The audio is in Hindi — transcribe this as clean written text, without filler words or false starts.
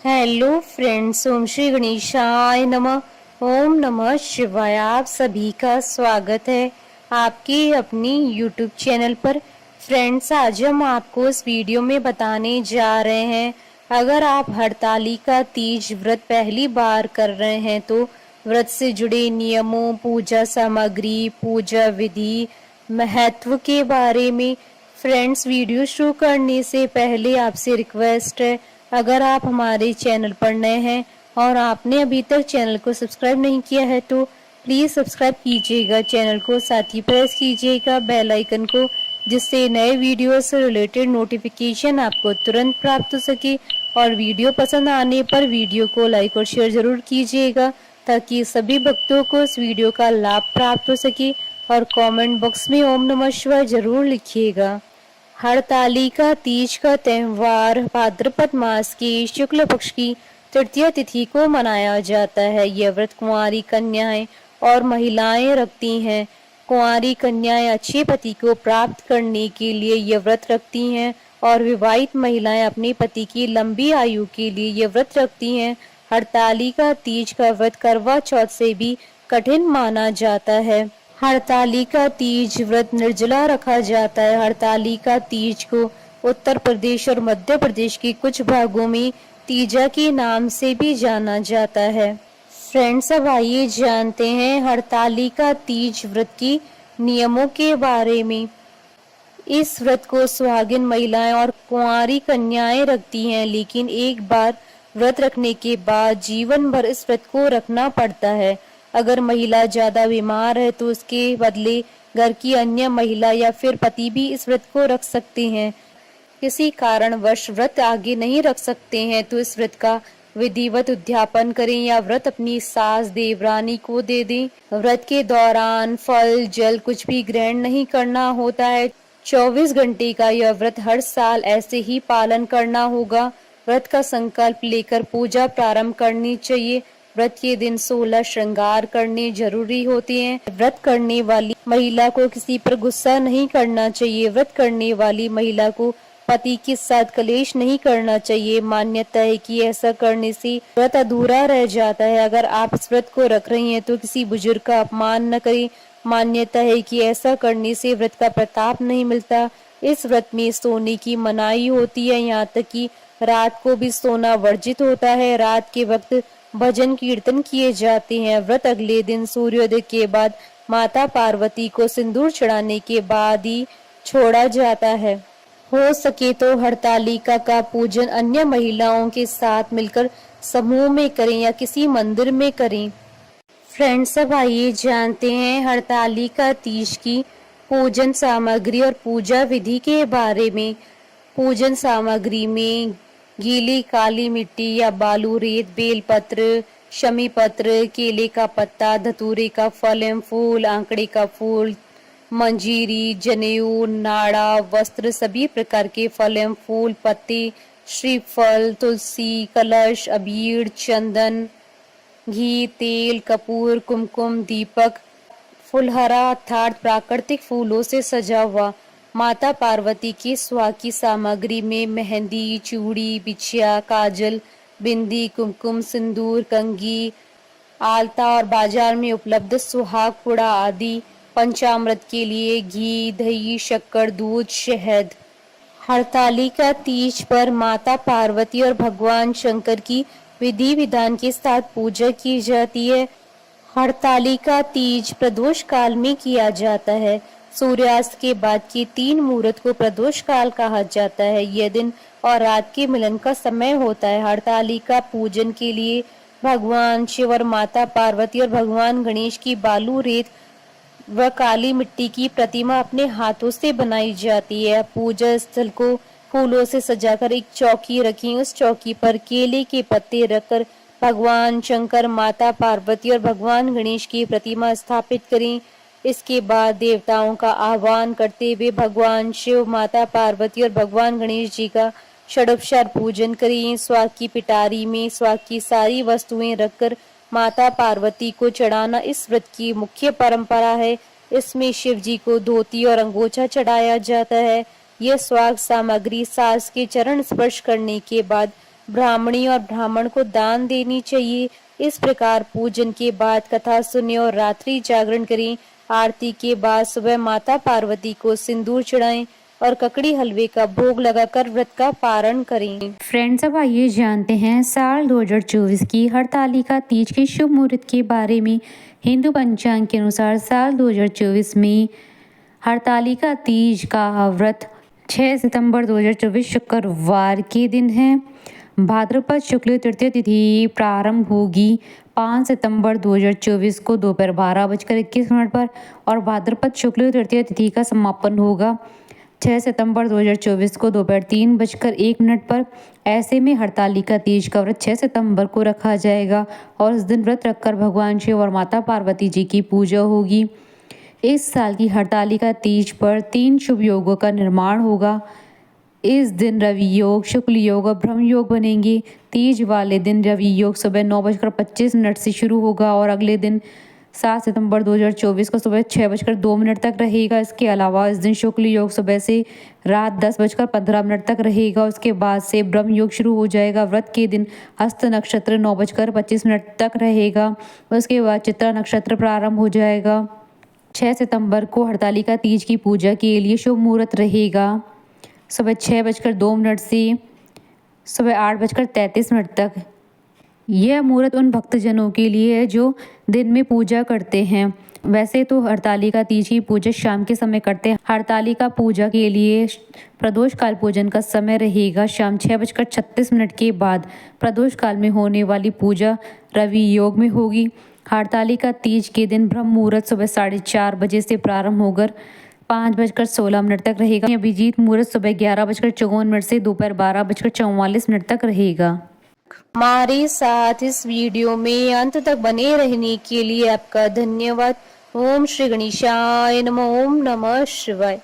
हेलो फ्रेंड्स, ओम श्री गणेशाय नमः। ओम नमः शिवाय। आप सभी का स्वागत है आपके अपनी यूट्यूब चैनल पर। फ्रेंड्स, आज हम आपको इस वीडियो में बताने जा रहे हैं, अगर आप हरतालिका तीज व्रत पहली बार कर रहे हैं तो व्रत से जुड़े नियमों, पूजा सामग्री, पूजा विधि, महत्व के बारे में। फ्रेंड्स, वीडियो शुरू करने से पहले आपसे रिक्वेस्ट है, अगर आप हमारे चैनल पर नए हैं और आपने अभी तक चैनल को सब्सक्राइब नहीं किया है तो प्लीज़ सब्सक्राइब कीजिएगा चैनल को, साथ ही प्रेस कीजिएगा बेल आइकन को, जिससे नए वीडियो से रिलेटेड नोटिफिकेशन आपको तुरंत प्राप्त हो सके। और वीडियो पसंद आने पर वीडियो को लाइक और शेयर जरूर कीजिएगा, ताकि सभी भक्तों को इस वीडियो का लाभ प्राप्त हो सके। और कमेंट बॉक्स में ओम नमः शिवाय जरूर लिखिएगा। हरतालिका तीज का त्योहार भाद्रपद मास की शुक्ल पक्ष की तृतीय तिथि को मनाया जाता है। यह व्रत कुंवारी कन्याएं और महिलाएं रखती हैं। कुंवारी कन्याएं अच्छे पति को प्राप्त करने के लिए यह व्रत रखती हैं और विवाहित महिलाएं अपने पति की लंबी आयु के लिए यह व्रत रखती हैं। हरतालिका तीज का व्रत करवा चौथ से भी कठिन माना जाता है। हरतालिका तीज व्रत निर्जला रखा जाता है। हरतालिका तीज को उत्तर प्रदेश और मध्य प्रदेश के कुछ भागों में तीजा के नाम से भी जाना जाता है। फ्रेंड्स, अब आइए जानते हैं हरतालिका तीज व्रत की नियमों के बारे में। इस व्रत को सुहागिन महिलाएं और कुंवारी कन्याएं रखती हैं, लेकिन एक बार व्रत रखने के बाद जीवन भर इस व्रत को रखना पड़ता है। अगर महिला ज्यादा बीमार है तो उसके बदले घर की अन्य महिला या फिर पति भी इस व्रत को रख सकते हैं। किसी कारणवश व्रत आगे नहीं रख सकते हैं तो इस व्रत का विधिवत उद्यापन करें या व्रत अपनी सास देवरानी को दे दें। व्रत के दौरान फल जल कुछ भी ग्रहण नहीं करना होता है। 24 घंटे का यह व्रत हर साल ऐसे ही पालन करना होगा। व्रत का संकल्प लेकर पूजा प्रारंभ करनी चाहिए। व्रत के दिन 16 श्रृंगार करने जरूरी होते हैं। व्रत करने वाली महिला को किसी पर गुस्सा नहीं करना चाहिए। व्रत करने वाली महिला को पति के साथ कलेश नहीं करना चाहिए। मान्यता है कि ऐसा करने से व्रत अधूरा रह जाता है। अगर आप इस व्रत को रख रही हैं तो किसी बुजुर्ग का अपमान न करें। मान्यता है कि ऐसा करने से व्रत का प्रताप नहीं मिलता। इस व्रत में सोने की मनाही होती है, यहाँ तक कि रात को भी सोना वर्जित होता है। रात के वक्त भजन कीर्तन किए जाते हैं। व्रत अगले दिन सूर्योदय के बाद माता पार्वती को सिंदूर चढ़ाने के बाद ही छोड़ा जाता है। हो सके तो हरतालिका का पूजन अन्य महिलाओं के साथ मिलकर समूह में करें या किसी मंदिर में करें। फ्रेंड्स, अब आइए जानते हैं हरतालिका तीज की पूजन सामग्री और पूजा विधि के बारे में। पूजन सामग्री में गीली काली मिट्टी या बालू, रेत, बेलपत्र, शमी पत्र, केले का पत्ता, धतूरे का फल एवं फूल, आंकड़े का फूल, मंजीरी, जनेऊ, नाड़ा, वस्त्र, सभी प्रकार के फल एवं फूल, पत्ते, श्रीफल, तुलसी, कलश, अबीर, चंदन, घी, तेल, कपूर, कुमकुम, दीपक, फुलहरा अर्थात प्राकृतिक फूलों से सजा हुआ। माता पार्वती की सुहाग की सामग्री में मेहंदी, चूड़ी, बिछिया, काजल, बिंदी, कुमकुम, सिंदूर, कंघी, आलता और बाजार में उपलब्ध सुहाग पुड़ा आदि। पंचामृत के लिए घी, दही, शक्कर, दूध, शहद। हरतालिका तीज पर माता पार्वती और भगवान शंकर की विधि विधान के साथ पूजा की जाती है। हरतालिका तीज प्रदोष काल में किया जाता है। सूर्यास्त के बाद के 3 मुहूर्त को प्रदोष काल कहा जाता है। यह दिन और रात के मिलन का समय होता है। हरतालिका पूजन के लिए भगवान शिव और माता पार्वती और भगवान गणेश की बालू, रेत व काली मिट्टी की प्रतिमा अपने हाथों से बनाई जाती है। पूजा स्थल को फूलों से सजाकर एक चौकी रखी। उस चौकी पर केले के पत्ते रखकर भगवान शंकर, माता पार्वती और भगवान गणेश की प्रतिमा स्थापित करें। इसके बाद देवताओं का आह्वान करते हुए भगवान शिव, माता पार्वती और भगवान गणेश जी का षोडशोपचार पूजन करें। स्वाग की पिटारी में स्वाग की सारी वस्तुएं रखकर माता पार्वती को चढ़ाना इस व्रत की मुख्य परंपरा है। इसमें शिव जी को धोती और अंगोछा चढ़ाया जाता है। यह स्वाग सामग्री सास के चरण स्पर्श करने के बाद ब्राह्मणी और ब्राह्मण को दान देनी चाहिए। इस प्रकार पूजन के बाद कथा सुने और रात्रि जागरण करें। आरती के बाद सुबह माता पार्वती को सिंदूर चढ़ाएं और ककड़ी हलवे का भोग लगाकर व्रत का पारण करें। फ्रेंड्स, अब आइए जानते हैं साल 2024 की हरतालिका तीज के शुभ मुहूर्त के बारे में। हिंदू पंचांग के अनुसार साल 2024 में हरतालिका तीज का व्रत 6 सितंबर 2024 शुक्रवार के दिन है। भाद्रपद शुक्ल तृतीय तिथि प्रारंभ होगी 5 सितंबर 2024 को दोपहर 12:21 पर और भाद्रपद शुक्ल तृतीय तिथि का समापन होगा 6 सितंबर 2024 को दोपहर 3:01 पर। ऐसे में हरतालिका तीज का व्रत 6 सितंबर को रखा जाएगा और इस दिन व्रत रखकर भगवान शिव और माता पार्वती जी की पूजा होगी। इस साल की हरतालिका तीज पर 3 शुभ योगों का निर्माण होगा। इस दिन रवि योग, शुक्ल योग और ब्रह्म योग बनेंगे। तीज वाले दिन रवि योग सुबह 9:25 से शुरू होगा और अगले दिन 7 सितंबर 2024 को सुबह 6:02 तक रहेगा। इसके अलावा इस दिन शुक्ल योग सुबह से रात 10:15 तक रहेगा। उसके बाद से ब्रह्म योग शुरू हो जाएगा। व्रत के दिन हस्त नक्षत्र 9:25 तक रहेगा। उसके बाद चित्रा नक्षत्र प्रारंभ हो जाएगा। 6 सितंबर को हरतालिका तीज की पूजा के लिए शुभ मुहूर्त रहेगा सुबह 6:02 से सुबह 8:33 तक। यह मुहूर्त उन भक्तजनों के लिए है जो दिन में पूजा करते हैं। वैसे तो हरतालिका तीज की पूजा शाम के समय करते हैं। हरतालिका पूजा के लिए प्रदोष काल पूजन का समय रहेगा शाम 6:36 के बाद। प्रदोष काल में होने वाली पूजा रवि योग में होगी। हरतालिका तीज के दिन ब्रह्म मुहूर्त सुबह 4:30 बजे से प्रारंभ होकर 5:16 तक रहेगा। अभिजीत मुहूर्त सुबह 11:54 से दोपहर 12:44 तक रहेगा। हमारे साथ इस वीडियो में अंत तक बने रहने के लिए आपका धन्यवाद। ओम श्री गणेशाय नमः। ओम नमः शिवाय।